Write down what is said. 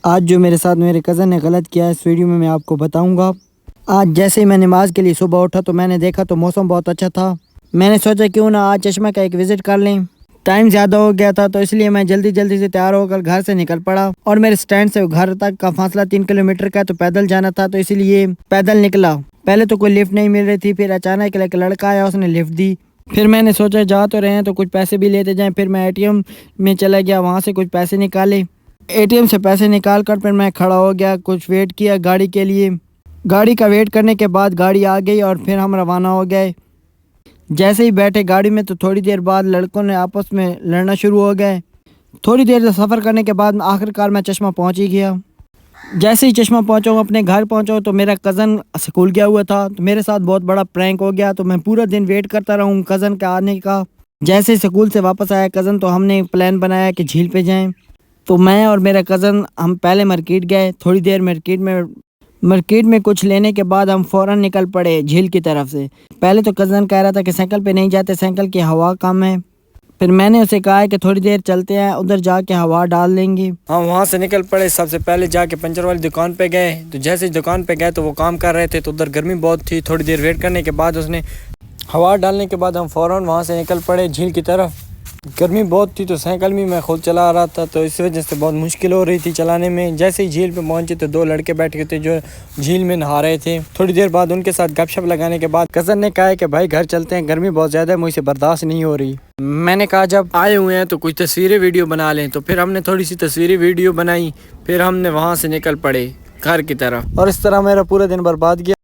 आज जो मेरे साथ मेरे कज़न ने गलत किया है इस वीडियो में मैं आपको बताऊंगा। आज जैसे ही मैं नमाज के लिए सुबह उठा तो मैंने देखा तो मौसम बहुत अच्छा था। मैंने सोचा क्यों ना आज चश्मा का एक विज़िट कर लें। टाइम ज़्यादा हो गया था तो इसलिए मैं जल्दी जल्दी से तैयार होकर घर से निकल पड़ा और मेरे स्टैंड से घर तक का फासला 3 किलोमीटर का, तो पैदल जाना था तो इसलिए पैदल निकला। पहले तो कोई लिफ्ट नहीं मिल रही थी, फिर अचानक एक लड़का आया, उसने लिफ्ट दी। फिर मैंने सोचा जा तो रहे हैं तो कुछ पैसे भी लेते जाएं। फिर मैं एटीएम में चला गया, वहाँ से कुछ पैसे निकाले। एटीएम से पैसे निकाल कर फिर मैं खड़ा हो गया, कुछ वेट किया गाड़ी के लिए। गाड़ी का वेट करने के बाद गाड़ी आ गई और फिर हम रवाना हो गए। जैसे ही बैठे गाड़ी में तो थोड़ी देर बाद लड़कों ने आपस में लड़ना शुरू हो गए। थोड़ी देर सफ़र करने के बाद आखिरकार मैं चश्मा पहुंच ही गया। जैसे ही चश्मा पहुंचा अपने घर पहुंचा तो मेरा कज़न स्कूल गया हुआ था, तो मेरे साथ बहुत बड़ा प्रैंक हो गया। तो मैं पूरा दिन वेट करता रहा हूँ कज़न के आने का। जैसे ही स्कूल से वापस आया कज़न तो हमने प्लान बनाया कि झील पे जाएं। तो मैं और मेरा कज़न हम पहले मार्केट गए। थोड़ी देर मार्केट में कुछ लेने के बाद हम फ़ौरन निकल पड़े झील की तरफ से। पहले तो कज़न कह रहा था कि साइकिल पे नहीं जाते, साइकिल की हवा कम है। फिर मैंने उसे कहा कि थोड़ी देर चलते हैं, उधर जाके हवा डाल लेंगे। हम वहाँ से निकल पड़े। सबसे पहले जाके पंचर वाली दुकान पे गए। तो जैसे ही दुकान पे गए तो वो काम कर रहे थे, तो उधर गर्मी बहुत थी। थोड़ी देर वेट करने के बाद उसने हवा डालने के बाद हम फ़ौरन वहाँ से निकल पड़े झील की तरफ। गर्मी बहुत थी तो साइकिल भी मैं खुद चला रहा था, तो इस वजह से बहुत मुश्किल हो रही थी चलाने में। जैसे ही झील पे पहुंचे तो दो लड़के बैठ गए थे जो झील में नहा रहे थे। थोड़ी देर बाद उनके साथ गपशप लगाने के बाद कज़न ने कहा कि भाई घर चलते हैं, गर्मी बहुत ज़्यादा है, मुझसे बर्दाश्त नहीं हो रही। मैंने कहा जब आए हुए हैं तो कुछ तस्वीरें वीडियो बना लें। तो फिर हमने थोड़ी सी तस्वीरें वीडियो बनाई। फिर हमने वहाँ से निकल पड़े घर की तरफ और इस तरह मेरा पूरा दिन बर्बाद गया।